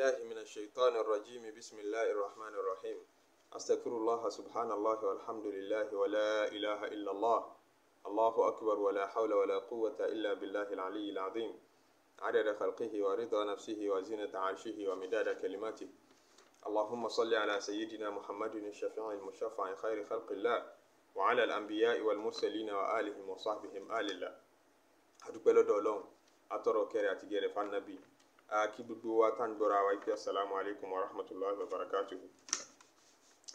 بالله من الشيطان الرجيم بسم الله الرحمن الرحيم أستغفر الله سبحان الله والحمد لله ولا إله إلا الله الله أكبر ولا حول ولا قوة إلا بالله العلي العظيم عدد خلقه ورضا نفسه وزنة عرشه ومداد كلماته اللهم صل على سيدنا محمد الشفيع المشفع خير خلق الله وعلى الأنبياء والمرسلين وآلهم وصحبهم آل الله adúpẹ́ lọ́dọ̀ Ọlọ́run atọrọ kẹrẹ àti gẹrẹ fanabi kí gbogbo wa tá ń gbọ́ra wa pé assalamu alaikum wa rahmatullahi wa barakatuhu.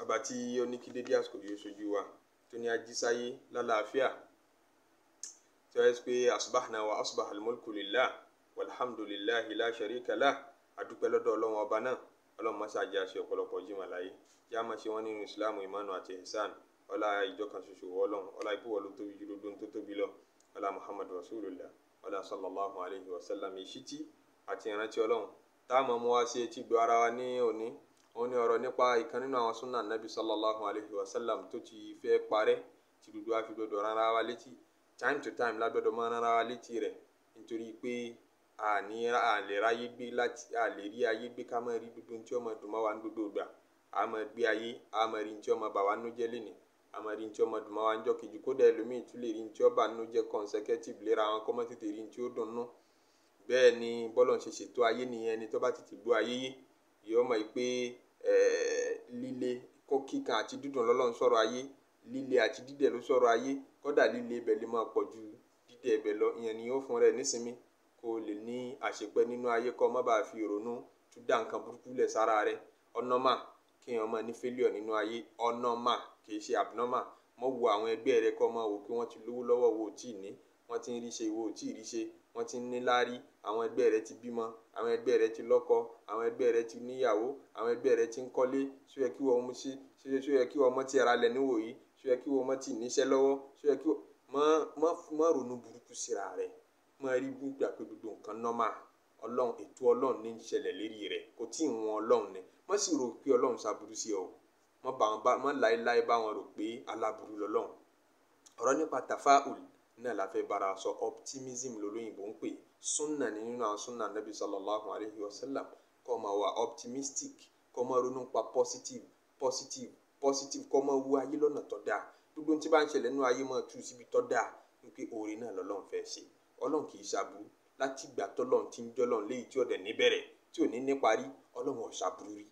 Ọba tí ó ní kí dédé àsìkò yìí ṣojú wa tó ní ajísáyé lálàáfíà tí ó yẹ pé asbahna wa asbaha al-mulku lillah walhamdulillahi la sharika lah. Adúpẹ́ lọ́dọ̀ Ọlọ́run ọba náà. Ọlọ́run máa jẹ́ àṣẹ ọ̀pọ̀lọpọ̀ jímọ̀ láyé yá máa ṣe wọ́n nínú ìsìláàmù ìmánu àti ihsan ọlá ìjọ kan ṣoṣo Ọlọ́run ọlá ìbúwọ̀ ló tóbi jùlọ tó tóbi lọ ọlá Muhammadu rasulullah ọlá sallallahu alayhi wa sallam ìṣítí àti ìrántí Ọlọ́run táàmù mú wá sí etí gbọ́ ara wa ní òní òun ni ọ̀rọ̀ nípa ìkan nínú àwọn súnà nabi sallallahu alayhi wa sallam tó ti fẹ́ parẹ́ tí gbogbo wa fi gbọdọ̀ rárá wa létí time to time lágbọ́dọ̀ máa rárá wa létí rẹ̀ nítorí pé a lè ráyé gbé láti a lè rí ayé gbé ká máa rí gbogbo tí ó máa dùn mọ́ wa ní gbogbo ìgbà a máa gbé ayé a máa rí tí ó máa bà wá nú jẹ́ lénìí a máa rí tí ó máa dùn mọ́ wa níjọ́ kejì kódà ẹlòmíì tún lè rí tí ó bà nú jẹ́ consecutive léra àwọn kọ́mọ́ tètè rí tí ó dùn nú. Bẹ́ẹ̀ ni bọ́lọ̀ ń ṣe ṣètò ayé nìyẹn ẹni tó bá tètè gbọ́ ayé yé yóò mọ̀ pé líle kíkan àti dídùn lọ́lọ́run sọ̀rọ̀ ayé líle àti dídẹ̀ ló sọ̀rọ̀ ayé kódà líle ibẹ̀ lè máa pọ̀ ju dídẹ̀ ibẹ̀ lọ ìyẹn ni yóò fún rẹ̀ nísinmi kó lè ní àṣepẹ́ nínú ayé kó má bàa fi ìrònú tún dá nǹkan burúkú lẹ̀ sára rẹ̀ ọ̀nọ́mà kí èèyàn máa ní failure nínú ayé ọ̀nọ́mà kì í ṣe abnormal mọ́ wo àwọn ẹgbẹ́ rẹ̀ kó máa wò pé wọ́n ti lówó lọ́wọ́ wo tí ì ní wọ́n ti ń rí ṣe wo tí ì rí ṣe wọ́n ti ń ní láárí àwọn ẹgbẹ́ rẹ̀ ti bímọ àwọn ẹgbẹ́ rẹ̀ ti lọ́kọ àwọn ẹgbẹ́ rẹ̀ ti níyàwó àwọn ẹgbẹ́ rẹ̀ ti ń kọ́lé ṣó yẹ kí wọ́n mú sí ṣó yẹ kí wọ́n mọ́ ti ara lẹ̀ níwò yìí ṣó yẹ kí wọ́n mọ́ ti níṣẹ́ lọ́wọ́ ṣó yẹ kí mọ́ ronú burúkú síra rẹ̀ mọ́ rí gbígbà pé gbogbo nǹkan normal ọlọ́run ètò ọlọ́run ní ìṣẹ̀lẹ̀ lérí rẹ̀ kò tí ì wọn ọlọ́run ni mọ́ sì rò pé ọlọ́run ṣàbùrú sí ọ mọ́ láéláé bá wọn rò pé aláburú lọ́lọ́run. Ọ̀rọ̀ nípa tafa'ul náà la fẹ́ bára sọ optimism lolóyìnbó ń pè sunna ní nínú àwọn sunna nabi sallallahu alayhi wa sallam kó máa wà optimistic kó máa ronú pa positive kó máa wo ayé lọ́nà tó dáa gbogbo tí bá ń ṣẹlẹ̀ nínú ayé máa tú síbi tó dáa wípé oore náà lọ́lọ́run fẹ́ ṣe ọlọ́run kì í ṣàbùrú láti ìgbà tọ́lọ́run ti ń jọ́lọ́run léyìí tí ọ̀dẹ̀ níbẹ̀rẹ̀ tí ò ní níparí ọlọ́run ò ṣàbùrú rí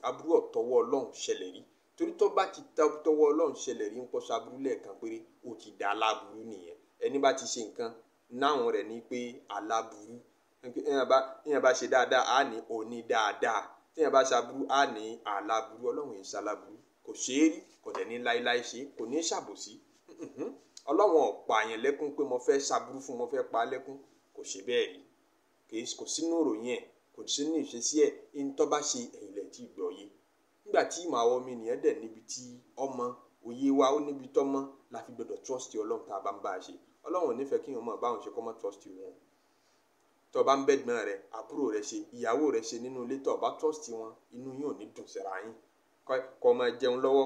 aburú ọ̀tọ́wọ́ ọlọ́run ṣẹlẹ̀ rí torí tó bá ti tọwọ́ ọlọ́run ṣẹlẹ̀ rí ń pọ́ ṣàbùrú lẹ́ẹ̀kan péré ó ti dá aláburú nìyẹn ẹni bá ti ṣe nǹkan náwọn rẹ̀ ní pé aláburú èèyàn bá ṣe dáadáa á ní òní dáadáa téèyàn bá ṣàbùrú á ní aláburú ọlọ́run yìí ṣaláburú kò ṣeé rí kò dẹ̀ ní láéláé ṣe kò ní ṣàbòsí ọlọ́run ọ̀pọ̀ àyàn lẹ́kún pé mo fẹ́ ṣàbùrú fún mo fẹ́ pa á lẹ́kún kò ṣe bẹ́ẹ̀ rí kò sínú ìròyìn ẹ̀ kò sínú ìṣesí ẹ̀ ń tọ́ bá ṣe ẹ̀yìn lẹ̀ tí gbọ́ yé nígbà tí ìmọ̀ àwọn ọmọ ènìyàn dẹ̀ níbi tí ọmọ òye wa ó níbi tọ́mọ́ la fi gbọdọ̀ trust ọlọ́run tá a bá ń bá a ṣe ọlọ́run ò nífẹ̀ẹ́ kí èèyàn mọ̀ báwọn ṣe kọ́ mọ́ trust wọn tó bá ń bẹ́gbọ́n rẹ àbúrò rẹ ṣe ìyàwó rẹ ṣe nínú ilé tó bá trust wọn inú yín ò ní dùn síra yín kó máa jẹun lọ́wọ́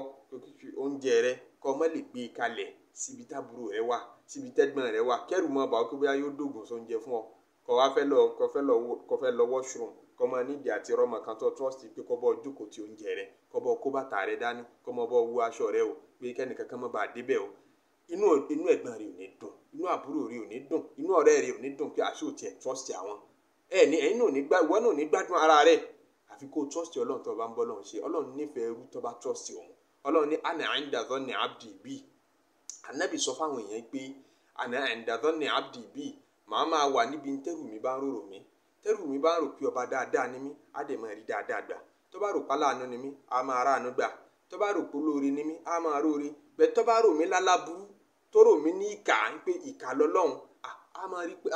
oúnjẹ rẹ kó má lè gbé e kalẹ̀ síbi tábúrò rẹ wà síbi tẹ́gbọ́n rẹ wà kẹ́rù mọ́ bàá kó bóyá yóò dògùn sóúnjẹ fún ọ kó wá fẹ́ lọ washroom kó máa nídìí àti rọ́mọ kan tó trust pé kó bọ́ jókòó ti oúnjẹ rẹ kó bọ́ kó bàtà rẹ dání kó mọ́ bọ́ wú aṣọ rẹ o pé kẹ́nìkan kan má bàa débẹ̀ o inú ẹ̀gbọ́n rẹ ò ní dùn inú àbúrò rẹ ò ní dùn inú ọ̀rẹ́ rẹ ò ní dùn pé àṣé ò tiẹ̀ trust àwọn ẹ̀yin náà ìwọ náà ò ní gbádùn ara rẹ àfi kó trust ọlọ́run tó bá ń bọ́ lọ́run ṣe ọlọ́run nífẹ̀ẹ́ ẹrú tó bá trust òun ọlọ́run ní ana inda dhanni abdi bi ànábì sọ fáwọn èèyàn pé ana inda dhanni abdi bi màá máa wà níbi tẹ́rù mi bá ń rò mí tẹ́rù mi bá ń rò pé ọba dáadáa ni mí á dẹ̀ máa rí dáadáa gbà tó bá rò pa láàánú ni mí á máa ráàánú gbà tó bá rò pé olóore ni mí á máa róore bẹ́ẹ̀ tó bá rò mí lálábùrú tó rò mí ní ìkà pé ìkà lọ́lọ́run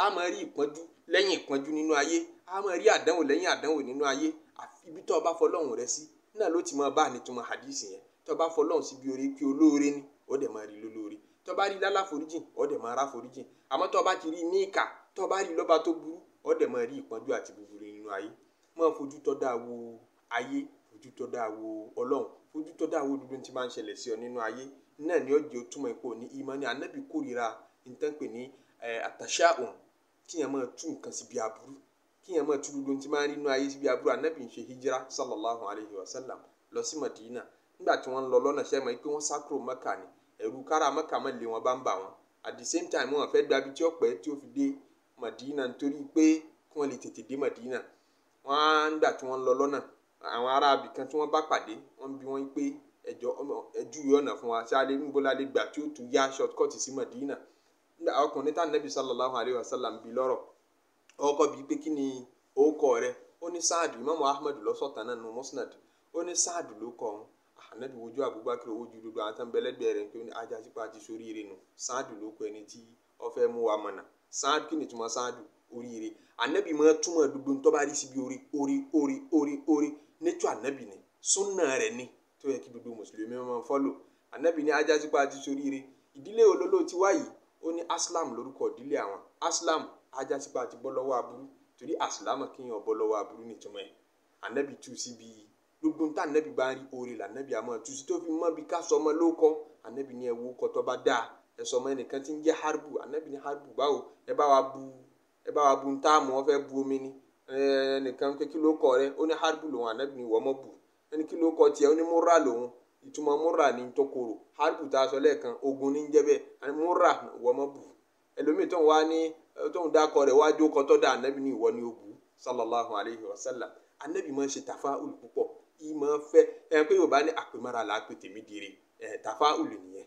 á máa rí ìpọ́njú lẹ́yìn ìpọ́njú nínú ayé á máa rí àdánwò lẹ́yìn àdánwò nínú ayé àfi ibi tó bá fọlọ́run rẹ sí náà ló ti máa bá nítumọ̀ hadisi yẹn tó bá fọlọ́run sí bí orí pé olóore ni ó dẹ̀ máa rí lólóore tó bá rí láláforíjìn ó dẹ̀ máa ráforíjìn àmọ́ tó bá ti rí ní ìkà tó bá rí lọ́ba tó burú ó dẹ̀ máa rí ìpọ́njú àti búburú nínú ayé máa fojú tó dáa wo ayé fojú tó dáa wo ọlọ́run fojú tó dáa wo dúdú tí máa ń ṣẹlẹ̀ sí ọ nínú ayé náà ni ó jẹ́ ó túmọ̀ ipò ní ìmánì ànábì kórìíra nǹkan pè ní àtàṣà òun kíyàn máa tú nǹkan síbi aburú kíyàn máa tú gbogbo tí máa rí inú ayé síbi aburú. Ànábì ń ṣe hijira sallallahu alayhi wa sallam lọ sí Madina. Nígbà tí wọ́n lọ lọ́nà ṣẹ́ mọ̀ pé wọ́n sá kúrò Mẹ́kà ni, ẹ̀rù kára Mẹ́kà mọ́ lé wọn bá ń bà wọ́n. At the same time wọ́n fẹ́ gbabi tí ó pẹ́ tí ó fi dé Madina nítorí pé kí wọ́n lè tètè dé Madina. Wọ́n nígbà tí wọ́n lọ lọ́nà, àwọn ará ibìkan tí wọ́n bá pàdé wọ́n bi wọ́n pé ẹjú yọ̀nà fún wa, ṣé a lè ń bọ́lá lè gbà tí ó tún yá shortcut sí Madina. Ọkùnrin tá Ànábì sallallahu alayhi wa sallam bi lọ́rọ̀, ọkọ bíi pé kí ni orúkọ rẹ̀, ó ní Sáàdù. Imam Ahmad ló sọ̀tàn náà nínú Musnad, ó ní Sáàdù ló kọ òun. Ànábì wojú Abubakar, wojú gbogbo àwọn tán bẹ́lẹ́gbẹ̀ẹ́ rẹ̀ pé ó ní ajá sípa ti soríire nù. Sáàdù ló kọ ẹni tí ó fẹ́ mú wa mọ̀nà. Sáàdù, kí ni túmọ̀ Sáàdù? Oríire. Ànábì máa túmọ̀ gbogbo tó bá rí síbi orí nítú Ànábì ni, súnà rẹ̀ ni tó yẹ kí gbogbo mùsùlùmí máa fọ́lò. Ànábì ní ajá sípa ti soríire. Ìdílé olólò ti wáyìí, ó ní Aslam lórúkọ ìdílé àwọn. Aslam, ajá sípa ti bọ́ lọ́wọ́ aburú, torí Aslam kíyàn bọ́ lọ́wọ́ aburú nítumọ̀ ẹ̀. Ànábì tú síbi gbogbo ntá Ànábì bá ń rí orí l'Ànábì àmọ́ tú sí tó fi mọ́ bí ká sọ ọmọ lóko. Ànábì ní ẹwú kọ́ tó bá dáa, ẹ sọ ọmọ ẹnìkan tí ń jẹ́ Harbu. Ànábì ní Harbu báwo, ẹ bá wa bu ntá mọ́, wọ́n fẹ́ bu omi ni. Ẹnìkan pé kí ló kọ rẹ, ó ní Harbu lòun. Ànábì ní wọ́n mọ́ bu. Ẹni kí ló kọ tiẹ̀, ó ní Murra lòun. Ìtumọ̀ Murra ní tó korò. Harbu tá a sọ lẹ́ẹ̀kan ogun ní jẹ́ bẹ́ẹ̀. Murra wọ́n mọ́ bu. Ẹlòmíì tó ń wá ní tó ń dákọ rẹ̀ wájú ọkọ̀ tó dá. Ànábì ní ìwọ ni ó bu sallallahu alayhi wa sallam. Ànábì máa ń ṣe tafa'ul púpọ̀, ìmọ̀ fẹ́ pé Yorùbá ní àpèmára là á pè tèmi dire. Tafa'ul nìyẹn,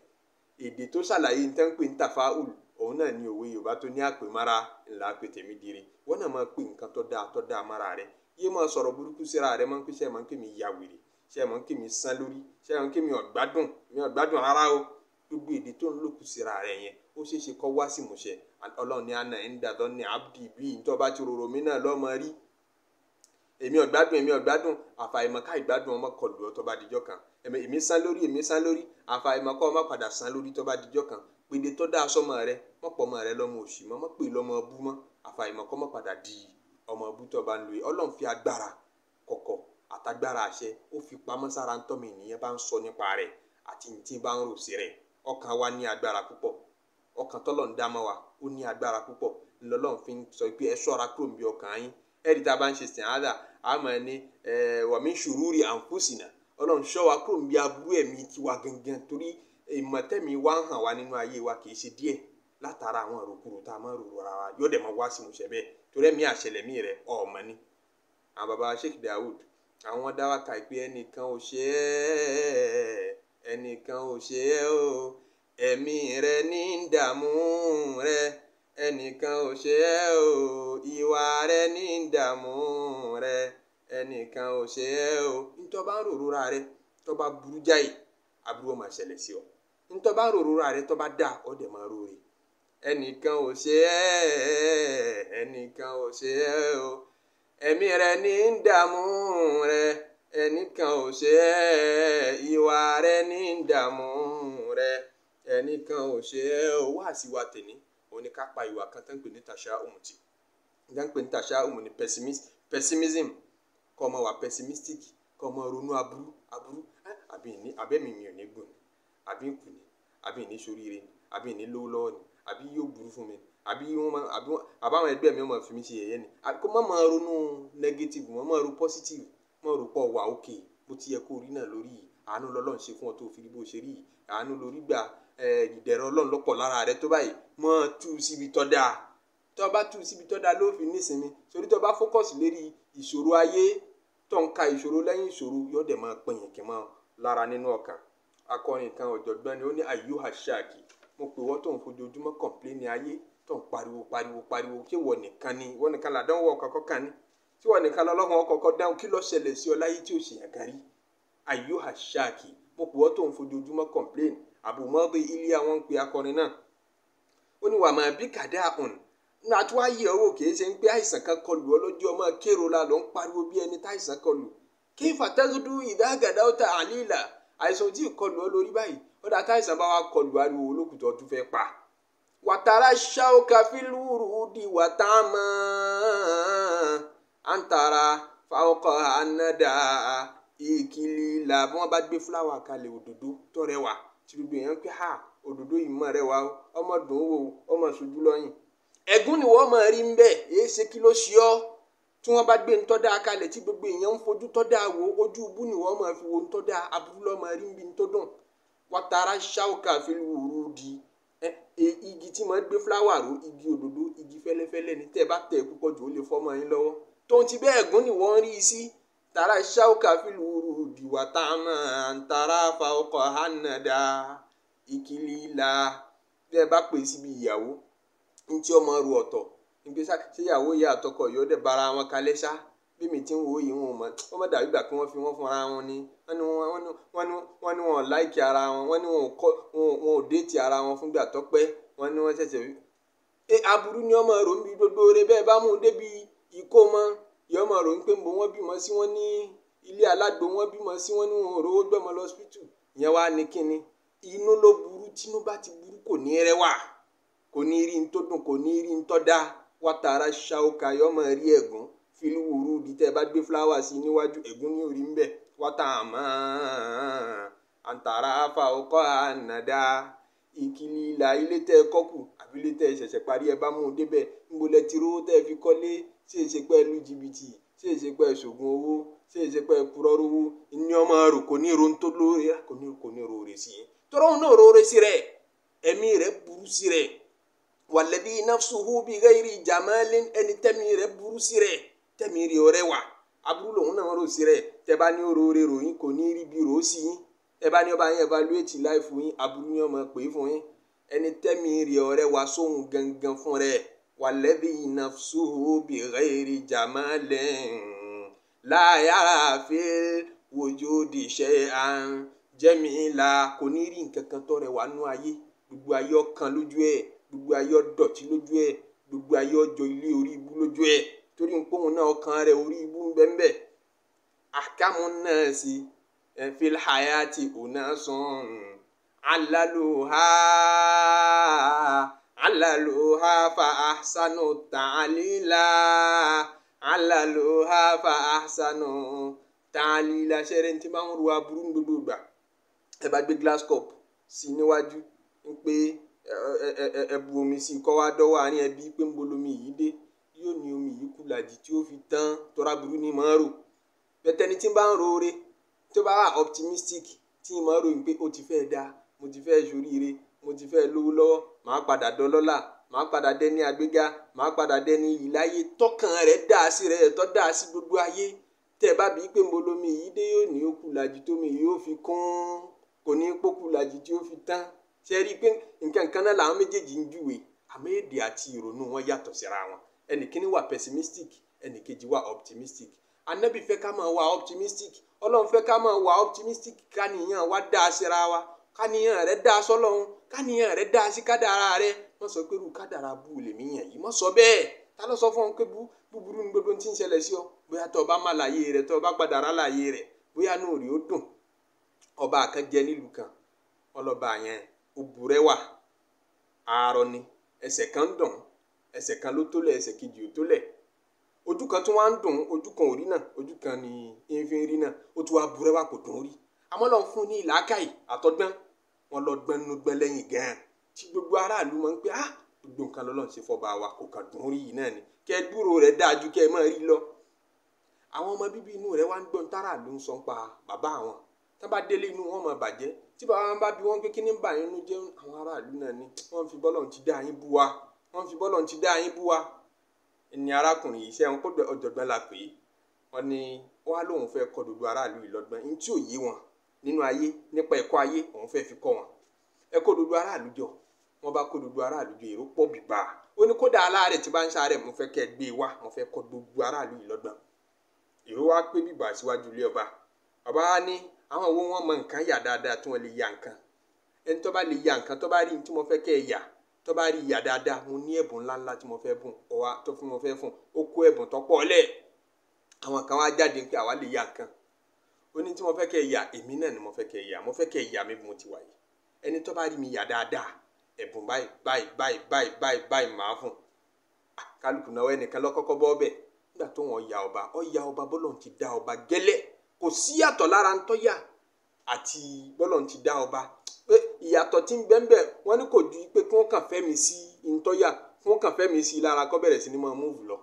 èdè tó ṣàlàyé ní tán pé ní tafa'ul, òun náà ní òwe Yorùbá tó ní àpèmára là á pè tèmi dire. Wọ́n náà máa pè nǹkan tó dáa mára rẹ̀. Yé máa sọ̀rọ̀ burúkú síra rẹ̀, máa ń pè ṣe máa ń pè mí ya wèrè, ṣe máa ń pè mí sán lórí, ṣe máa ń pè mí ọ̀gbádùn rárá o. Gbogbo èdè tó ń lòkù síra rẹ̀ yẹn ó ṣeé ṣe kó wá sí ìmúṣẹ. Ọlọ́run ní àná ẹ̀ ń dàdọ́ ní abdi bíi nítorí bá ti rorò mí náà lọ́mọ rí. Èmi ọ̀gbádùn àfàìmọ̀ká ìgbádùn ọmọ kọlù ọ tó bá dijọ́ kan. Èmi sán lórí àfàìmọ̀ká ọmọ padà sán lórí tó bá dijọ́ kan. Pèdè tó dáa sọmọ rẹ, mọ̀pọ̀ ọmọ rẹ lọ́mọ òṣì mọ́, mọ̀ pé lọ́mọ ọbú mọ́. Àfàìmọ̀ká ọmọ padà di ọmọ ọbú tó bá ń lo yìí. Ọlọ́run fi agbára kọ̀kọ̀ àtagbára àṣẹ ó fi pamọ́ sára ntọ́mi ènìyàn bá ń sọ nípa rẹ̀ àti ntí bá ń rò sí rẹ̀. Ọkàn wa ní agbára púpọ̀, ọkàn tọ́lọ̀ ń dá mọ́ wa ó ní agbára púpọ̀. Ńlọ́lọ́run fi ń sọ pé ẹ ṣọ́ra kúrò níbi ọkàn yín. Ẹ̀rí tá a bá ń ṣe sìnàdà àmọ́ ní wa min shururi anfusina. Ọlọ́run ṣọ́ wa kúrò níbi aburú ẹ̀mí tiwa gangan, torí ìmọ̀tẹ́mi wa ń hàn wá nínú ayé wa kì í ṣe díẹ̀ látara àwọn àròkúrò tá a máa ń rò ra wa. Yóò dẹ̀ máa wá sí ìmúṣẹ bẹ́ẹ̀, torí ẹ̀mí àṣẹlẹ̀mí rẹ̀ ọ̀ọ́mọ ni. Àwọn baba Sheikh Dawood àwọn dáwà kà pé ẹnìkan ò ṣe é o, ẹ̀mí rẹ̀ ní ń dààmú rẹ̀. Ẹnìkan ò ṣe é o, ìwà rẹ̀ ní ń dààmú rẹ̀. Ẹnìkan ò ṣe é o. Ntọ́ bá ń rò ra rẹ̀ tó bá burú jáì, aburú ó máa ṣẹlẹ̀ sí ọ. Ntọ́ bá ń rò ra rẹ̀ tó bá dá ọ dẹ̀ máa rò rè. Ẹnìkan ò ṣe é o, ẹ̀mí rẹ̀ ní ń dààmú rẹ̀. Ẹnìkan ò ṣe é, ìwà rẹ̀ ní ń dààmú rẹ̀. Ẹnìkan ò ṣe é o. Wá sí wa tèmi òun ni ká pa ìwà kan tán pè ní tasha'um tì. Tán pè ní tasha'um ní pessimism. Kọ́ ọmọ wà pessimistic, kọ́ ọmọ ronú aburú àbẹ́mi mi ò ní gùn ni, àbí ń kù ni, àbí ní soríire ni, àbí ní lówó lọ́wọ́ ni, àbí yóò burú fún mi, àbáwọn ẹgbẹ́ mi máa fi mí ṣe yẹ̀yẹ́ ni. Kó má máa ronú negative, máa ro positive, máa ro pọ̀ wà òkè bó ti yẹ kó rí náà lórí yìí. Àánú lọ́lọ́run ṣe fún ọ tó fi rí bó ṣe rí yìí. Àánú lórí gbà ìdẹ̀rọ̀ Ọlọ́run lọ́pọ̀ lára rẹ tó báyìí. Mọ́ tú síbi tó dáa. Tó bá tú síbi tó dáa ló fi nísinmi. Torí tó bá fókọ̀sì lérí ìṣòro ayé tó ń ka ìṣòro lẹ́yìn ìṣòro, yóò dẹ̀ máa pẹ̀yìn kí mọ́ lára nínú ọkàn. Akọrin kan ọ̀jọ̀gbọ́n ni ó ní ayyuha shaki. Mo pè wọ́n tó ń fojoojúmọ́ kọ̀ǹpléènì ayé tó ń pariwo. Ṣé wọ́n nìkan làdánwò ọkọ̀ kan ní? Tí wọ́n nìkan lọ́lọ́run ọkọ̀ dáhùn kí ló ṣẹlẹ̀ sí ọ láyé tí ò ṣe yàn gárí? Ayyuha shaki. Mo pè wọ́n tó ń fojoojúmọ́ kọ̀ǹpléènì. Abu Madi Iliya wọ́n ń pe akọrin náà. Ó ní wà máa bí kàdá ọ̀n. Nínú àtúwáyé ọwọ́ kìí ṣe ń pé àìsàn kan kọlù ọ lójú ọmọ kérò la ló ń pariwo bí ẹni táìsàn kọlù. Kí fàtẹ́sùdú ìdágàdá ó ta àlìlà. Àìsàn tí ì kọlù ọ lórí báyìí. Ó dá táìsàn bá wa kọlù ariwo olókùtọ̀ tún fẹ́ pa. Wàtàrà ṣáòkà fílùrù di wàtàmà. Àǹtàrà fáwọkọ̀ ànádà. Ìkìlì là bí wọ́n bá gbé fúláwà kalẹ̀ òdòdó tó rẹwà. Tí gbogbo èèyàn pé òdòdó yìí mọ̀ rẹwà o, ọmọ dùn wò, ọmọ ṣojú lọ́yìn. Ẹ̀gún ni wọ́n máa rí ń bẹ̀, èé ṣe kí ló ṣe ọ́? tí wọ́n bá gbé ntọ́ dáa kalẹ̀ tí gbogbo èèyàn ń fojú tọ́ dáa wo ojú ibú ni wọ́n máa fi wo ntọ́ dáa aburú lọ́ọ́ máa rí níbi ntọ́ dùn wàtàrà ṣáùkà fílùwòrú di igi tí máa gbé fúláwà ró igi òdòdó igi fẹ́lẹ́fẹ́lẹ́ ni tẹ́ ẹ bá tẹ̀ púpọ̀ jù ó lè fọ́ mọ́ yín lọ́wọ́ tóun ti bẹ́ẹ̀ gún ni wọ́n rí i sí tàrà ṣáùkà fílùwòrú di wàtàmà ntàrà fàọkọ̀ hànàdà ìkìlìlà tẹ́ ẹ bá pè síbi ìyàwó ntí ọmọ ru ọ̀tọ̀ ìgbésà síyàwó ìyá àtọkọ yóò dẹ̀ bára wọn kalẹ̀ ṣá bí mi ti ń wo yìí wọn mọ̀ wọ́n má dàbí ìgbà kí wọ́n fi wọ́n fúnra wọn ni wọ́n ní wọn láìkì ara wọn wọ́n ní wọn ò déètì ara wọn fúngbà tọ́pẹ́ wọ́n ní wọ́n ṣẹ̀ṣẹ̀ wí. aburú ni ọmọ rò ń bi gbogbo rẹ bẹ́ẹ̀ bá mú un débi ìkómọ ìyá ọmọ rò ń pé mbọ wọn bímọ sí wọn ní ilé alágbo wọn bímọ sí wọn ní wọn ò rówó gbọmọ lọ hospital ìyẹn wá ní kíni inú ló burú tínú bá ti burú kò ní rẹwà kò ní rí n tó dùn kò ní rí n tó dáa wàtàrà ṣàwùkà yọ ọmọ rí ẹ̀gún fílùwùrú di tẹ́ bá gbé fúláwà sí níwájú ẹ̀gún ní orí ńbẹ wàtàmà àǹtàrà fàwọkọ ànàdá ìkìlì ìlà ilé tẹ́ kọ́kù àbí ilé tẹ́ ṣẹ̀ṣẹ̀ parí ẹ bá mú un débẹ̀ ńgbọ́lẹ̀ tìró tẹ́ fi kọ́lé ṣe é ṣe pẹ́ lu jìbìtì ṣe é ṣe pẹ́ ṣògùn owó ṣe é ṣe pẹ́ purọ́ rówó ní ọmọ rò kò ní ro tó lóore kò ní ro rè sí i tọ́rọ̀ náà ro rè sí rẹ̀ ẹ̀mí rẹ̀ burú sí rẹ̀ wàlẹ́bí nafsuhu bi ghairi jamalin ẹni tẹ́mi rẹ̀ burú sí rẹ̀ tẹ́mi rẹ̀ ọ̀rẹ́ wà aburú lòun náà rò sí rẹ̀ tẹ́ bá ní orore ròyìn kò ní rí bí rò sí yín tẹ́ bá ní ọba yẹn evaluate life yín aburú ni ọmọ pè fún yín ẹni tẹ́mi rẹ̀ ọ̀rẹ́ wà sóhun gangan fún rẹ̀ wàlẹ́bí nafsuhu bi ghairi jamalin la yara fil wujudi shay'an jamila kò ní rí nǹkan kan tó rẹwà nú ayé gbogbo ayé ọkàn lójú ẹ̀ gbogbo ayé dọ̀tí lójú ẹ̀ gbogbo ayé ọjọ́ ilé orí ibú lójú ẹ̀ torí nkóhun náà ọkàn rẹ̀ orí ibú ń bẹ́ńbẹ́ àkàmú náà sí fil hayati unasun alaluha fa ahsanu ta'lila alaluha fa ahsanu ta'lila ṣẹ́rẹ́ tí máa ń ru aburú gbogbo gbà ẹ bá gbé glass cup sí níwájú ń pé ẹbu omi sí kọ́ wá dọ́wọ́ àárín ẹbí pé ń bolomi yìí dé yóò ní omi yìí kú làjì tí ó fi tán tọ́ra burú ní máa rò bẹ́tẹ́ni tí ń bá ń roore tó bá wà optimistic tí ń máa rò pé ó ti fẹ́ dáa mo ti fẹ́ ṣoríire mo ti fẹ́ lówó lọ́wọ́ màá padà dọlọ́lá màá padà dẹni àgbéga màá padà dẹni ìláyé tọkàn rẹ̀ dá sí rẹ̀ tọ́ dá sí gbogbo ayé tẹ́ bá bíi pé ń bolomi yìí dé yóò ní ó kú làjì tómi yóò fi kún kò ní pókú làjì tí ó fi tán ṣe rí i pé nǹkan kan náà làwọn méjèèjì ń júwe àmọ́ èdè àti ìrònú wọn yàtọ̀ síra wọn ẹnìkíní wà pessimistic ẹnìkejì wà optimistic Ànábì fẹ́ ká máa wà optimistic Ọlọ́run fẹ́ ká máa wà optimistic káníyàn wá dá síra wa káníyàn rẹ̀ dá sọ́lọ́run káníyàn rẹ̀ dá sí kádàrá rẹ̀ wọ́n sọ pé irú kádàrá bú lèmi yàn yìí wọ́n sọ bẹ́ẹ̀ ta ló sọ fún ọ pé búburú ní gbogbo tí ń ṣẹlẹ̀ sí ọ bóyá tó o bá má láyé rẹ̀ tó o bá padà rà láyé rẹ̀ bóyá inú rí ó dùn ọba kan jẹ nílùú kan ọlọ́ba yẹn òbúrẹ́wà àárọ̀ ni ẹsẹ̀ kan dùn ẹsẹ̀ kan ló tólẹ̀ ẹsẹ̀ kejì ò tólẹ̀ ojú kan tí wọ́n á ń dùn ojú kan ò rí náà ojú kan ni ìfi rí náà ó tún wá búrẹ́wà kò dùn rí àmọ́ lọ́n fún ní ìlàkàyè àtọ́gbọ́n wọn lọ gbẹ́nugbẹ́ lẹ́yìn gan-an tí gbogbo aráàlú máa ń pẹ́ gbogbo nǹkan lọ́lọ́run ṣe fọba wa kò kàn dùn rí yìí náà ni kẹ́ dúró rẹ̀ dáa ju kẹ́ ẹ máa rí lọ àwọn ọmọ bíbí inú rẹ̀ wá ń gbọ́n táráàlú ń sọ pa bàbá àwọn tá bá délé inú wọn máa bàjẹ́ tí bàbá wọn bá bí wọn pé kí ní bà yín nú jẹ́ àwọn aráàlú náà ni wọ́n fi bọ́lọ̀ ti dá yín bú wa wọ́n fi bọ́lọ̀ ti dá yín bú wa ẹni arákùnrin yìí sẹ́wọ̀n kó ọ̀jọ̀gbọ́n la pè é wọ́n ní wọ́n á lóun fẹ́ kọ́ gbogbo aráàlú yìí lọ́gbọ́n ní tí ò yé wọn nínú ayé nípa ẹ̀kọ́ ayé òun fẹ́ fi kọ́ wọn ẹ kó gbogbo aráàlú jọ wọ́n bá kó gbogbo aráàlú jọ èrò pọ̀ bìbà ó ní kódà aláàrẹ̀ tí bá ń ṣàárẹ̀ mo fẹ́ kẹ́ gbé wá mo fẹ́ kọ́ gbogbo aráàlú yìí lọ́gbọ́n èrò wá pé bìbà síwájú ilé ọba bàbá wa ní àwọn owó wọn mọ nǹkan yà dáadáa tí wọ́n lè ya nǹkan ẹni tó bá lè ya nǹkan tó bá rí tí mo fẹ́ kẹ́ ẹ yà tó bá rí yà dáadáa mo ní ẹ̀bùn ńláńlá tí mo fẹ́ bùn ọwá tó fún mo fẹ́ fún ó kó ẹ̀bùn tó pọ̀ lẹ̀ àwọn kan wá jáde pé àwa lè ya nǹkan ó ní tí mo fẹ́ kẹ́ ẹ yà èmi náà ni mo fẹ́ kẹ́ ẹ yà mo fẹ́ kẹ́ ẹ yà mi bí mo ti wà yìí ẹni tó bá rí mi yà dáadáa ẹ̀bùn báyìí máa fún kálukú náà ẹnìkan lọ́kọ́kọ́ bọ́ bẹ́ẹ̀ nígbà tó wọn ya ọba bọ́lọ̀ ti dá ọba gẹ́lẹ́ kò sí yàtọ̀ lára ń tọ́yà àti bọ́lọ̀ ti dá ọba pé ìyàtọ̀ tí ń bẹ́ńbẹ́ wọ́n ní kò ju pé kí wọ́n kàn fẹ́ mi sí ń tọ́yà kí wọ́n kàn fẹ́ mi sí lára kọ́ bẹ̀rẹ̀ sí ni máa múùfù lọ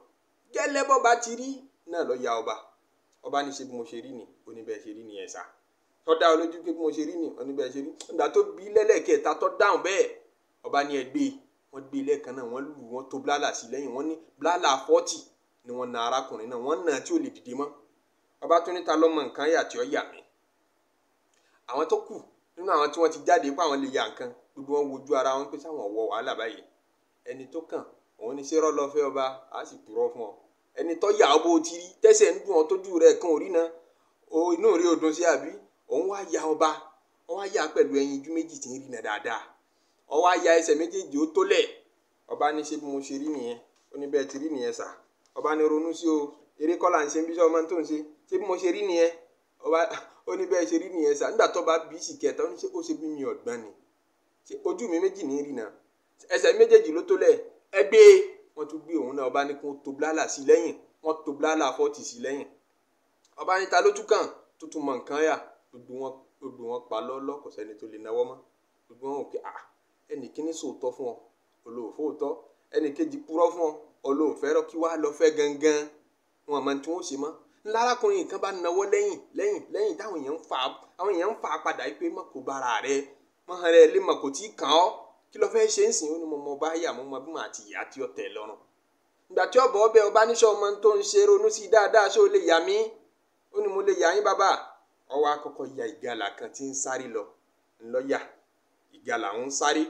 gẹ́lẹ́ bọ́ba ti rí náà lọ ya ọba ní ṣe bí mo ṣe rí ni oníbẹ̀ ṣe rí ni ẹ̀ sá tó dá olójú pé bí mo ṣe rí ni oníbẹ̀ ṣe rí nígbà tó bí lẹ́lẹ́kẹta tó dáhùn bẹ́ẹ̀ ọba ní ẹgbẹ́ wọ́n gbé lẹ́ẹ̀kan náà wọ́n lù wọ́n tó blálà sí lẹ́yìn wọ́n ní blálà 40 ni wọ́n na arákùnrin náà wọ́n nà tí ò lè dìde mọ́ ọba tó níta lọ́mọ nǹkan yà tí ó yà mí àwọn tó kù nínú àwọn tí wọ́n ti jáde pé àwọn lè ya nǹkan gbogbo wọn wojú ara wọn pé sáwọn wọ wàhálà báyìí ẹni tó kàn òun ní sẹ́rọ̀ lọ fẹ́ ọba á sì purọ́ fún ọ ẹni tó yà ọ́ bó ti rí tẹ́sẹ̀ ń dùn ọ́ tójú rẹ̀ kan orí náà inú rí odun sí àbí òun wá ya ọba ọ wá ya pẹ̀lú ẹyin ijú méjì tí ń rí náà dáadáa ọ wá ya ẹsẹ̀ méjèèjì ó tólẹ̀ ọba ní ṣe bí mo ṣe rí nìyẹn ó ní bẹ́ẹ̀ ti rí nìyẹn sà ọba ní ronú sí o eré kọ́là ń ṣe bí sọ́ọ́ máa ń tó ń ṣe ṣé bí mo ṣe rí nìyẹn ọba ó ní bẹ́ẹ̀ ṣe rí nìyẹn sà nígbà tó bá bí sì kẹta ó ní ṣe ó ṣe bí mi ọ̀gbọ́n ni ṣe ojú mi méjì ní rí náà ẹsẹ̀ méjèèjì ló tólẹ̀ ẹgbẹ́ wọn tún gbé òun náà ọba ní kó tó blálà sí lẹ́yìn wọn tó blálà 40 sí lẹ́yìn ọba níta ló tún kàn tó tún mọ nǹkan yà gbogbo wọn pa lọ́lọ́ kò sẹ́ni tó lè náwó mọ́ gbogbo wọn ò kí ẹnì kíní sòótọ́ fún ọ olóòfó òótọ́ ẹnì kejì purọ́ fún ọ olóòfẹ́ rọ kí wàá lọ fẹ́ gangan wọn àmọ́ tí wọ́n ṣe mọ́ lárakùnrin nǹkan bá náwó lẹ́yìn táwọn èèyàn ń fà á padà pé mọ̀ kó bára rẹ mọ̀ hàn rẹ lé mọ̀ kò tí ì kàn ọ́ kí ló fẹ́ ṣe ń sìn ó ní mo bá yà mo mọ bí mo àti ìyá tí ó tẹ̀ lọ́rùn ìgbà tí ọ̀bọ̀ ọbẹ̀ ọba níṣọ́ ọmọ tó ń ṣe ronú sí dáadáa ṣé o lè yà mí ó ní mo lè yà yín bàbá ọwọ́ akọ́kọ́ ya ìgalà kan tí ń sáré lọ ńlọ́yà ìgalà ń sáré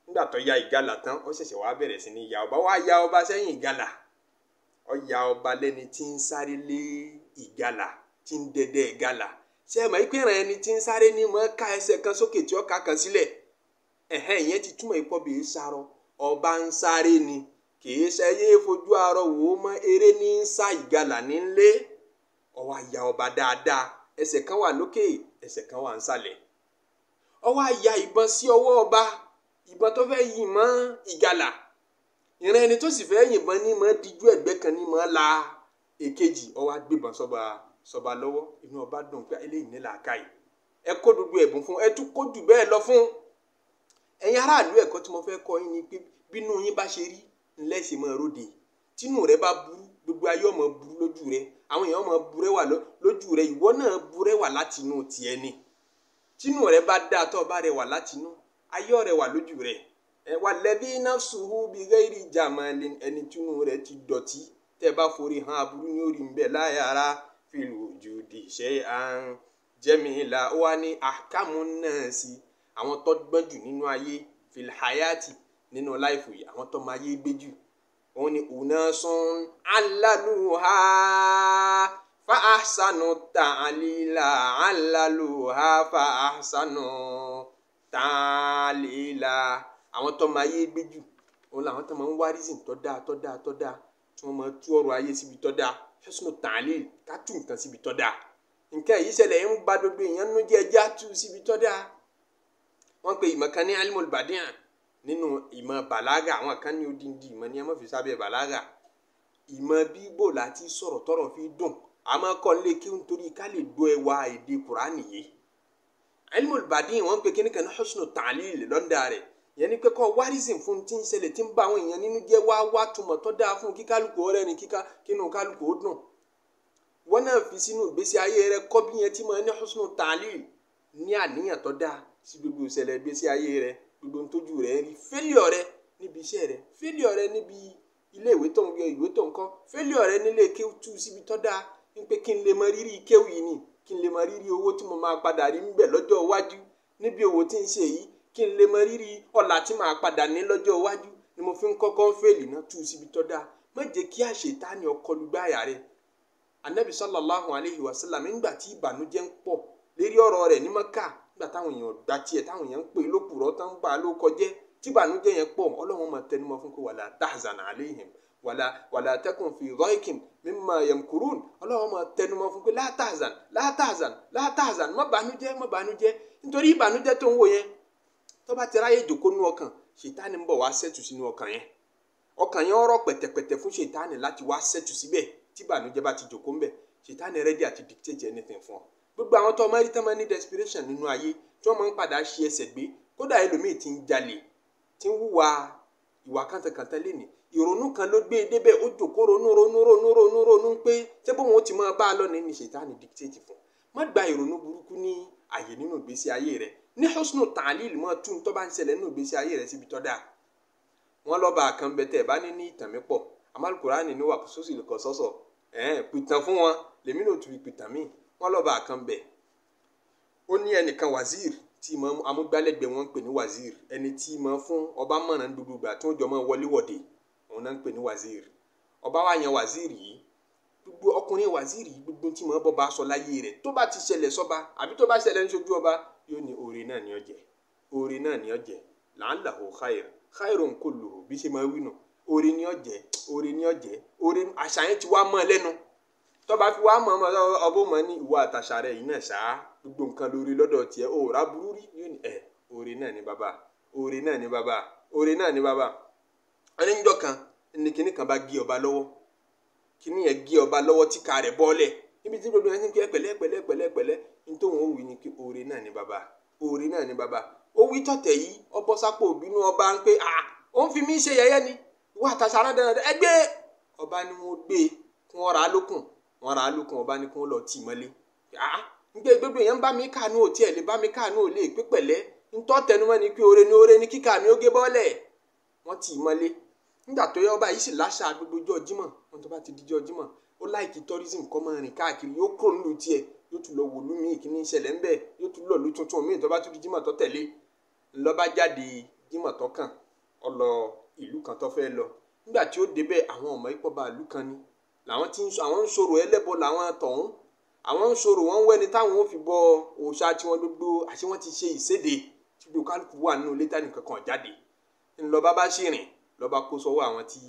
nígbà tó ya ìgalà tán ó ṣẹ̀ṣẹ̀ wá bẹ̀rẹ̀ sí ní ya ọba wá ya ọba sẹ́yìn ìgalà ó ya ọba lẹ́ni tí ń sáré lé ìgalà tí ń dẹdẹ ìgalà ṣé ẹ mọ̀ pé ìrìn ẹni tí ń sáré ní mọ́ ká ẹsẹ̀ kan sókè tí ó ká kan sílẹ̀ ìyẹn ti túmọ̀ ìpọ́ bíi sáró ọba ń sáré ni kìí ṣe yé fojú arọ wò ó mọ eré ní ń sá ìgalà ní ń lé ó wá ya ọba dáadáa ẹsẹ̀ kan wà lókè ẹsẹ̀ kan wà nsàlẹ̀ ó wá ya ìbọn sí ọwọ́ ọba ìbọn tó fẹ́ yìn mọ́ ìgalà ìran ẹni tó sì fẹ́ yìnbọn ní mọ́ díjú ẹ̀gbẹ́ kan ní mọ́ la èkejì ó wá gbébọn sọba lọ́wọ́ inú ọba dùn pé eléyìí ní làákàyè ẹ kó gbogbo ẹ̀bùn fún ẹ tún kó jù bẹ́ẹ̀ lọ fún ẹ̀yin aráàlú ẹ̀kọ́ tí mo fẹ́ kọ́ yín ni pé bínú yín bá ṣe rí ńlẹ́ ṣe máa róde tínú rẹ bá burú gbogbo ayé ọmọ burú lójú rẹ àwọn èèyàn ọmọ burẹ́wà lójú rẹ ìwọ náà burẹ́wà láti inú tiẹ̀ ni tínú rẹ bá dáa tó bá rẹwà láti inú ayé rẹwà lójú rẹ wà lẹ́bí nafsuhu bi ghairi jamalin ẹni tínú rẹ ti dọ̀tí tẹ́ bá forí hàn aburú ní orí ńbẹ láyàrá fil wujudi shay'an jamila ó wá ní ahkamun nasi àwọn tó gbọ́n jù nínú ayé fil hayati nínú láìfù yìí àwọn tó máa yé gbé jù òun ni unasun allaluha fa ahsanu ta'lila allaluha fa ahsanu ta'lila àwọn tó máa yé gbé jù òun làwọn tó máa ń wá reason tó dáa tí wọ́n máa tú ọ̀rọ̀ ayé síbi tó dáa husnu ta'lil ká tú nǹkan síbi tó dáa nǹkan yìí ṣẹlẹ̀ ń bá gbogbo èèyàn nú jẹ́ ẹja tú síbi tó dáa wọ́n pe ìmọ̀ kan ní alimul badi'ah nínú ìmọ̀ bàlágà àwọn kan ní odindi ìmọ̀ ní ẹ má fi sábẹ́ bàlágà ìmọ̀ bíbò láti sọ̀rọ̀ tọ́rọ̀ fi dùn àmọ́ kọ́ lé kí n torí ká lè gbọ́ ẹwà èdè kùránì yìí alimul badi'ah wọ́n pe kíní kan ní husnu ta'lil lọ́ndà rẹ̀ yẹn ni pé kọ́ wárísìn fún tí ń ṣẹlẹ̀ tí ń bá àwọn èèyàn nínú jẹ́ wá túmọ̀ tó dáa fún kíkálukú ọ̀rẹ́ ni kínú kálukú ó dùn wọ́n náà fi sínú ìgbésí ayé rẹ̀ kọ́ bí yẹn tí mo ní husnu ta'lil ní àníyàn tó dáa sí gbogbo ìṣẹ̀lẹ̀ ìgbésí ayé rẹ̀ gbogbo ntójú rẹ̀ rí fẹ́líọ̀ rẹ̀ níbi iṣẹ́ rẹ̀ fẹ́líọ̀ rẹ̀ níbi ilé ìwé tó ń gbé ìwé tó ń kọ́ fẹ́líọ̀ rẹ̀ nílé kéwú tú síbi tó dáa ń pé kí n lè mọ rírì kéwú yìí ni kí n lè mọ rírì owó tí mo máa padà rí níbẹ̀ lọ́jọ́ iwájú níbi òwò tí ń ṣe yìí kí n lè mọ rírì ọ̀la tí màá padà ní lọ́jọ́ iwájú ni mo fi ń kọ́kọ́ fẹ́lì náà tú síbi tó dáa má jẹ́ kí àṣetánì ọkọlù gbáyà rẹ̀ anabi sallallahu alayhi wa sallam nígbà tí ìbànújẹ́ ń pọ̀ lérí ọ̀rọ̀ rẹ̀ ní Mẹ́kà nígbà táwọn èèyàn gbà tiẹ̀ táwọn èèyàn ń pè lópùrọ́ tán ń bá a ló kọjẹ́ tí ìbànújẹ́ yẹn pọ̀ Ọlọ́run máa tẹnumọ́ fún pé wala tahzan alayhim wala takun fi dhaykin mimma yamkurun Ọlọ́run máa tẹnumọ́ fún pé la tahzan má bànújẹ́ nítorí ìbànújẹ́ tó ń wò yẹn tó bá ti ráyè jòkó nú ọkàn ṣètánì ń bọ̀ wá sẹ́tù sínú ọkàn yẹn ọ̀rọ̀ pẹ̀tẹ̀pẹ̀tẹ̀ fún ṣètánì láti wá sẹ́tù síbẹ̀ tí ìbànújẹ́ bá ti jòkó ń bẹ̀ ṣètánì rẹ́dí àti dictate anything fún ọ gbogbo àwọn tó ọmọ rí tán máa ní desperation nínú ayé tí wọ́n máa ń padà ṣe ẹsẹ̀ gbé kódà ẹlòmíì ti ń jalè tí ń hùwà ìwà kàntàkàntà lẹ́ni ìrònú kan ló gbé e débẹ̀ ó jòkó ronú pé ṣé bóun ó ti máa bá a lọ ní ṣètánì dictate fún má gba ìrònú burúkú ní àyè nínú ìgbésí ayé rẹ ní husnu ta'lil mọ́ tún tó bá ń ṣẹlẹ̀ nínú ìgbésí ayé rẹ síbi tó dáa wọ́n lọ́ba àkànbẹ̀tẹ̀ bá ní ìtàn mi pọ̀ Al-Qur'ani ní wà sósì lùkọ́ sọ́sọ̀ pìtàn fún wọn lèmi náà tún fi pìtàn mí wọ́n lọ́ba àkànbẹ̀ ó ní ẹnìkan wazir tí mọ amúgbálẹ́gbẹ̀ẹ́ wọn ń pè ní wazir ẹni tí mọ fún ọba mọ̀ràn gbogbo ìgbà tó ń jọ mọ́ wọléwọ̀de òun náà ń pè ní wazir ọba wa yan wazir yìí gbogbo ọkùnrin wazir yìí gbogbo tí mọ bọba sọ láyé rẹ̀ tó bá ti ṣẹlẹ̀ sọ́ba àbí tó bá ṣẹlẹ̀ níṣojú ọba yóò ní oore náà ní ọjẹ oore náà ní ọjẹ la'allahu khairun kulluhu bí ṣe máa wí nù oore ní ọjẹ oore ní ọjẹ oore àṣàyàn ti wá mọ́ lẹ́nu tọ́ba fi wá mọ̀ ọbọ̀ mọ́ ní ìwà àtàṣà rẹ̀ yìí náà ṣáá gbogbo nǹkan lórí lọ́dọ̀ tiẹ̀ ó rà burú rí yóò ní oore náà ní bàbá oore náà ní bàbá oore náà ní bàbá ẹni ń jọ kan ní kinní kan bá gé ọba lọ́wọ́ kinní yẹn gé ọba lọ́wọ́ tí ká rẹ̀ bọ́ọ̀lẹ̀ níbi tí gbogbo ẹni ń pẹ́ pẹ̀lẹ́ nítorí òun wí ni pé oore náà ní bàbá oore náà ní bàbá ó wí tọ̀tẹ̀ yìí ọbọ̀ sápò òbínú ọba ń pé òun fi mí ṣe yẹ̀yẹ́ ni ìwà àtàṣà rẹ̀ dáná ẹgbẹ́ ọba ni wọ́n gbé kí wọ́n rà á lókun ọba ní kí wọ́n lọ tì mọ́lé nígbà gbogbo èèyàn bá mi káànú ò tiẹ̀ lè bá mi káànú ò lè pé pẹ̀lẹ́ ntọ́ tẹnumọ́ ni pé oore ní kíkà mi ó gé bọ́ọ̀lẹ̀ wọ́n tì í mọ́lé nígbà tó yẹ ọba yìí sì láṣà gbogbo ọjọ́ Jímọ̀ wọn tó bá ti dijọ́ Jímọ̀ ó láìkí tourism kọ́ máa rìn káàkiri yóò kúrò nílùú tiẹ̀ yóò tún lọ wòlú míì kí ní ìṣẹ̀lẹ̀ ńbẹ̀ yóò tún lọ lú tuntun míì tó bá tún di Jímọ̀ tó tẹ̀lé ńlọ́ba jáde Jímọ̀ tó kàn ó lọ ìlú kan tó fẹ́ lọ nígbà tí ó débẹ̀ àwọn ọmọ ìpọ́ba ìlú kan ni làwọn àwọn ń sọ̀rọ̀ ẹlẹ́bọ làwọn tọ̀hún àwọn ń sọ̀rọ̀ wọn wẹ́ni táwọn ò fi bọ òòṣà tí wọ́n gbogbo àṣẹ wọn ti ṣe ìséde tí gbogbo kálukú wà nínú ilé tánìkan kan jáde ńlọba bá ṣì rìn lọ́ba kó sọ́wọ́ àwọn tí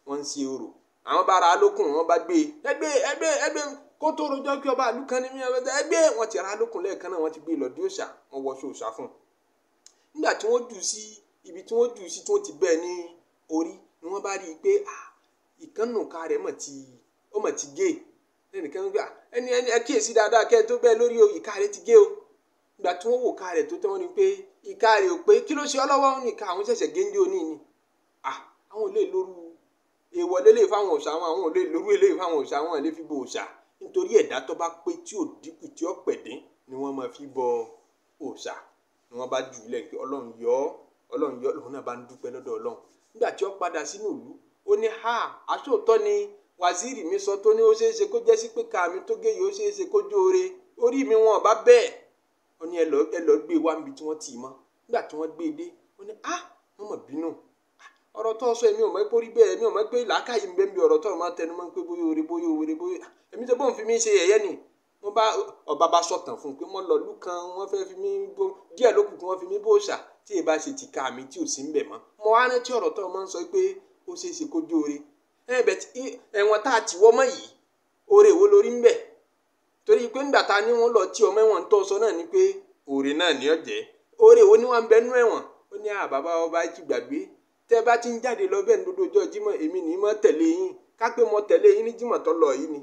wọ́n ń ṣe orò àwọn bá ra lókun wọn bá gbé ẹgbẹ́ kó tó rojọ́ kí ọba ìlú kan ní mi ẹgbẹ́ wọn ti ra lókun lẹ́ẹ̀kan náà wọ́n ti gbé lọ́dí òòṣà wọn wọṣọ òòṣà fún un nígbà tí wọ́n jù sí ibi tí wọ́n jù sí tí wọ́n ti bẹ́ẹ̀ ní orí ni wọ́n bá rí i pé ìkànnù ká rẹ̀ mọ̀ ti gé ẹnìkan gbà ẹni ẹ kíyèsí dáadáa kẹ́ ẹ tó bẹ́ẹ̀ lórí ìka rẹ̀ ti gé o ìgbà tí wọ́n wò ká rẹ̀ tó tẹ́ wọ́n ní pé ìka rẹ̀ ò pé kí ló ṣe ọlọ́wọ́ ní ìka àwọn ṣẹ̀ṣẹ̀ géńdé òní ni àwọn ò lè lóru èèwọ̀ lélẹ̀ fáwọn òòṣà àwọn ò lè lóru eléyìí fáwọn òòṣà àwọn ò lè fi bo òòṣà nítorí ẹ̀dá tó bá pé tí ò dínkù tí ó pẹ̀dín ni wọ́n máa fi bọ òòṣà ni wọ́n bá jù lẹ̀ pé ọlọ́run yọ lòun náà bá ń dúpẹ́ lọ́dọ̀ ọlọ́run nígbà tí ó padà sínú ìlú ó ní aṣóòótọ́ ni waziri mi sọ tó ní ó ṣeéṣe kó jẹ́ sí pé kàmí tó gé yìí ó ṣeéṣe kó jóore orí mi wọn bá bẹ́ẹ̀ ó ní ẹ lọ gbé wá níbi tí wọ́n tì í mọ́ nígbà tí wọ́n gbé e dé ó ní wọ́n mọ̀ bínú ọ̀rọ̀ tó sọ èmi ò mọ̀ pé orí bẹ́ẹ̀ èmi ò mọ̀ pé làákàyè ń bẹ́ẹ̀ bí ọ̀rọ̀ tó máa tẹnu mọ́ pé bóyá oore èmi tó bóun fi mí ṣe yẹ̀yẹ́ ni wọ́n bá ọba bá sọ̀tàn fún un pé wọ́n lọ lú kan wọ́n fẹ́ fi mí bó díẹ̀ lókùn kí wọ́n fi mí bó ṣà tí ì bá ṣe ti ká mi tí ò sí ń bẹ̀ mọ́ mo wá rántí ọ̀rọ̀ tó máa ń sọ pé ó ṣeéṣe kó jóore ẹ̀wọ̀n tá a ti wọ́ mọ́ yìí oore wo lórí ń bẹ̀ torí pé nígbà tá a ní wọ́n lọ tí ọmọ ẹ̀wọ̀n tó sọ náà ni pé oore náà ní ọ̀jẹ́ oore wo ni wọ́n ń bẹ nú ẹ̀wọ̀n ó ní bàbá ọba ti gbàgbé tẹ́ bá ti ń jáde lọ bẹ́ẹ̀ ní dodo ọjọ́ Jímọ̀ èmi ní mọ́ tẹ̀lé yín ká pé mo tẹ̀lé yín ní Jímọ̀ tó lọ yìí ni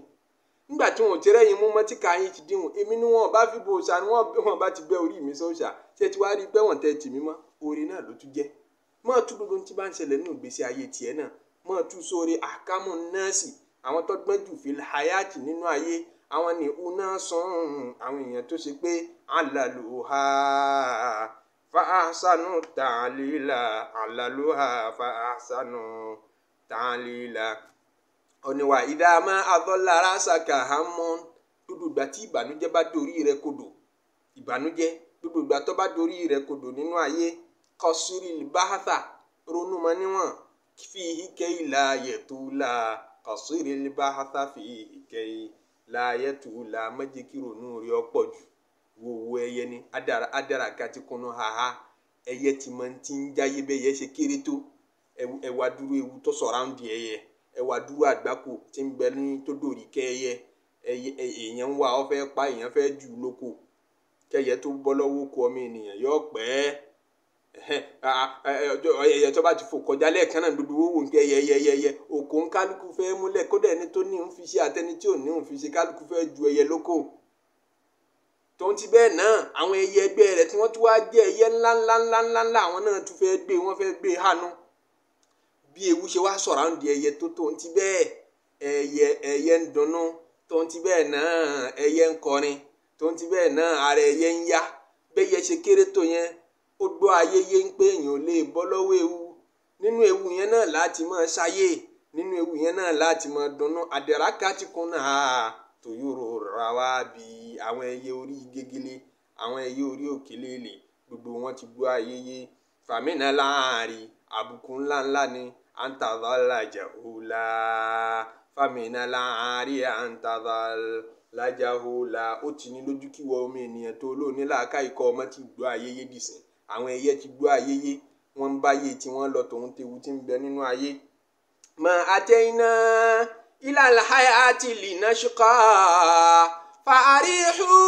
nígbà tí wọn ò ti rẹ́yìn mú mọ́ tí ká yín ti díhùn èmi ni wọn bá fi bo òòṣà ni wọn bá ti gbẹ́ orí mi sọ́ọ̀ṣà ṣé ti wá rí i pé wọ́n tẹ́ tì mí mọ́ oore náà ló tún jẹ́ mọ́ tú gbogbo tí bá ń ṣẹlẹ̀ nínú ìgbésí ayé tiẹ̀ náà mọ́ tú sóore àkámù nọ́ọ̀sì àwọn tó gbọ́n jù fi hayati nínú ayé àwọn ní una sàn àwọn èèyàn tó ṣe pé alaluha fa ahsanu ta'lila alaluha fa ahsanu ta'lila oníwà ìdáàmà adọ́lára ṣàkà hamon gbogbo ìgbà tí ìbànújẹ́ bá dorí rẹ kodò ìbànújẹ́ gbogbo ìgbà tó bá dorí rẹ kodò nínú ayé kọsírí báhátà ronú mọ́ níwọ̀n fi ìkẹ́ ìlà yẹ̀túlà kọsírí báhátà fi ìkẹ́ ìlà yẹ̀túlà méjì kí ronú rí ọ̀pọ̀ jù wo ẹyẹ ni adára kàti kunu haha ẹyẹ tí mo ti ń jáyé bẹ́ẹ̀ yẹ ṣe kéré tó ẹwà dúró ewu tó sọ̀ráǹdì ẹyẹ ẹwà dúró àgbákò tí ń bẹ ní tó dòrí kẹyẹ èèyàn ń wá ọ fẹ́ pa èèyàn fẹ́ jù lóko kẹyẹ tó bọ́ lọ́wọ́ kó ọmọ ènìyàn yọ pẹ́ ẹyẹ tó bá ti fò kọjá lẹ́ẹ̀kan náà gbogbo owó nǹkan ẹyẹ òkò ń kálukú fẹ́ múlẹ̀ kódà ẹni tó ní ń fi ṣe àtẹni tí ò ní ń fi ṣe kálukú fẹ́ ju ẹyẹ lóko tó ń ti bẹ́ẹ̀ náà àwọn ẹyẹ ẹgbẹ́ rẹ̀ tí wọ́n tún wá jẹ́ ẹyẹ ńláńlá àwọn náà tún fẹ́ gbé wọ́n fẹ́ gbé hànú bí ewu ṣe wá surround ẹyẹ tó ń ti bẹ́ẹ̀ ẹyẹ ń dunnú tó ń ti bẹ́ẹ̀ náà ẹyẹ ń kọrin tó ń ti bẹ́ẹ̀ náà ara ẹyẹ ń yá bẹ́yẹ ṣe kéré tó yẹn ó gbọ́ ayẹyẹ ń pé èèyàn ò lè bọ́ lọ́wọ́ ewu nínú ewu yẹn náà láti máa ṣayé nínú ewu yẹn náà láti máa dunnú àdẹ̀rákà ti kún náà tòyúrò ra wá bí àwọn ẹyẹ orí gegele àwọn ẹyẹ orí òkèlè lè gbogbo wọn ti gbọ́ ayẹyẹ fàmínà láàrin àbùkù ńláńlá ni àǹtàdàlájà òòlà fàmínà láàrin àǹtàdàlájà òòlà ó ti ní lójú kí wọ́n ọmọ ènìyàn tó lóní làákà ikọ̀ ọmọ ti gbọ́ ayẹyẹ dìsìn àwọn ẹyẹ ti gbọ́ ayẹyẹ wọ́n ń báyé tí wọ́n lọ tòun tewu tí ń bẹ nínú ayé. mà á tẹ́ iná ilal hayati linashqa fa'arihu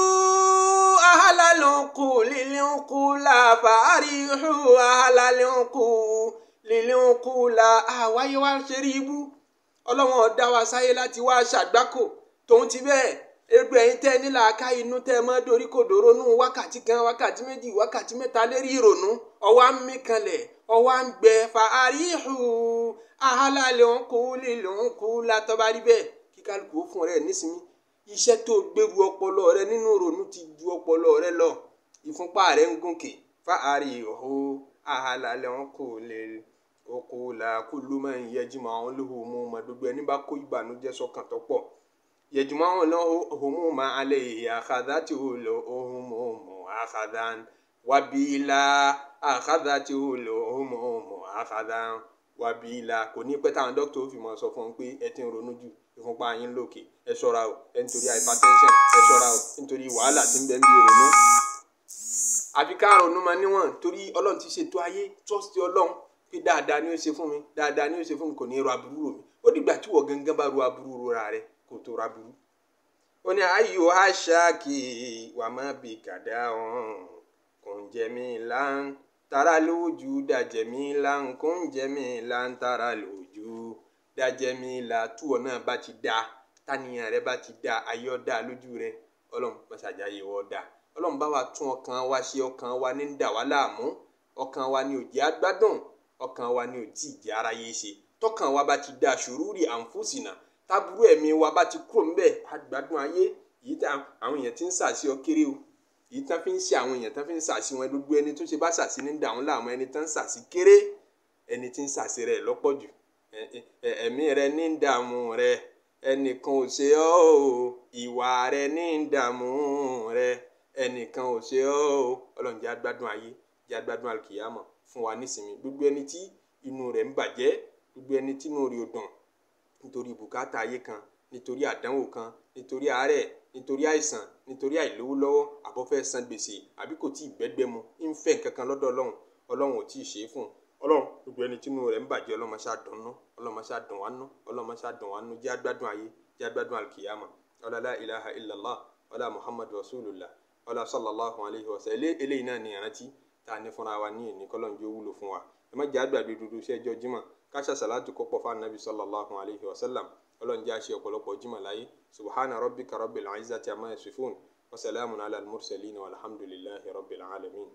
ahlal uquli liuqula fa'arihu ahlal uquli liuqula àwáyé wá ṣe rí ibú ọlọ́wọ́n ọ̀dá wa sáyé láti wá ṣàgbákò tóun ti bẹ́ẹ̀ ẹgbẹ́ ẹ̀yin tẹ́ nílà ká inú tẹ́ mọ́ dorí kòdò ronú wákàtí kan wákàtí méjì wákàtí mẹ́ta lérí ìrònú ọwọ́ á ń mí kanlẹ̀ ọwọ́ á ń gbẹ fa'arihu ahlal uquli liuqula tó bá rí bẹ́ẹ̀ kí kálukú fún rẹ̀ nísìnyí iṣẹ́ tó gbèrú ọpọlọ rẹ nínú ronú ti ju ọpọlọ rẹ lọ ìfúnpá rẹ ń gòkè fa'arihu ahlal uquli liuqula kullu man yajma'u al-humuma gbogbo ẹni bá kó ìbànújẹ́ sọ́kàn tó pọ̀ yajma'u al-humuma alayhi akhadhatuhu al-humumu akhadan wabila akhadhatuhu al-humumu akhadan wabila kò ní pẹ́ táwọn dókítà ó fi mọ̀ sọ fún un pé ẹ ti ń ronú jù ìfúnpá yín lókè ẹ ṣọ́ra o ẹ nítorí hypertension ẹ ṣọ́ra o nítorí wàhálà tí ń bẹ níbi ìrònú àfi ká ronú máa níwọ̀n torí ọlọ́run ti ṣètò ayé trust ọlọ́run pé dáadáa ni ó ṣe fún mi dáadáa ni ó ṣe fún mi kò ní ro aburú rò mí ó dìgbà tí wọ́n gangan bá ro aburú rora rẹ kò tó ro aburú. ó ní ayò aṣáàkì wà má bí kàdá ọ̀hún kò ń jẹ mí lán tara lójú dàjẹ́ mí lán kò ń jẹ mí lán tara lójú dájẹ́ mi la túwọ̀ náà bá ti dá tàníyàn rẹ bá ti dá ayọ̀ dá lójú rẹ ọlọ́run mọ̀ṣájà yìí wọ́n dá ọlọ́run bá wa tún ọkàn wa ṣe ọkàn wa ní ń dà wá láàmú ọkàn wa ní òjì àgbádùn ọkàn wa ní òjì ìjì aráyé ṣe tọkàn wa bá ti dá ṣùrúrì àǹfùsìnà táburú ẹ̀mí wa bá ti kúrò ńbẹ̀ àgbádùn ayé yìí tá àwọn èèyàn ti ń sàṣì ọ kéré o yìí tán fi ń ṣe àwọn èèyàn tán fi ń sàṣì wọn gbogbo ẹni tó ṣe bá sàṣì ní dàún láàmú ẹni tán sàṣì kéré ẹni tí ń sàṣì rẹ̀ lọ́pọ̀ jù ẹ̀mí rẹ ní ń dààmú rẹ ẹnìkan ò ṣe ọ́ o ìwà rẹ ní ń dààmú rẹ ẹnìkan ò ṣe ọ́ o ọlọ́run jẹ́ agbádùn ayé jẹ́ agbádùn alkiyama fún wa nísìnyí gbogbo ẹni tí inú rẹ̀ ń bàjẹ́ gbogbo ẹni tí inú rẹ̀ ò dùn nítorí bùkátà ayé kan nítorí àdánwò kan nítorí àárẹ̀ nítorí àìsàn nítorí àìlówó lọ́wọ́ àbọ̀fẹ́ san gbèsè àbí kò tí ì gbẹ́gbẹ́ mu ń fẹ́ nǹkan kan lọ́dọ̀ ọlọ́run ò tí ì ṣe é fún un ọlọ́run gbogbo ẹni tí inú rẹ̀ ń bàjẹ́ ọlọ́run máa ṣàdùn nú ọlọ́run máa ṣàdùn wá nú ọlọ́run máa ṣàdùn wá nú jẹ́ agbádùn ayé jẹ́ agbádùn alkiyama ọlá la ilaha illallah ọlá muhammadu rasulullah ọlá sallallahu alayhi wa sallam eléyìí náà ni ìrántí tá a ní fúnra wa ní ìní kọ́lọ́n jẹ́ wúlò fún wa ẹ má jẹ́ àgbàgbé dúdú sẹ́jọ́ jimá káṣá sàlátù kọ́pọ̀ fún anabi sallallahu alayhi wa sallam ọlọ́run jẹ́ àṣẹ ọ̀pọ̀lọpọ̀ jimá láyé subhana rabbika rabbil izzati amma yasifun wa salamun ala al-mursalin walhamdulillahi rabbil alamin.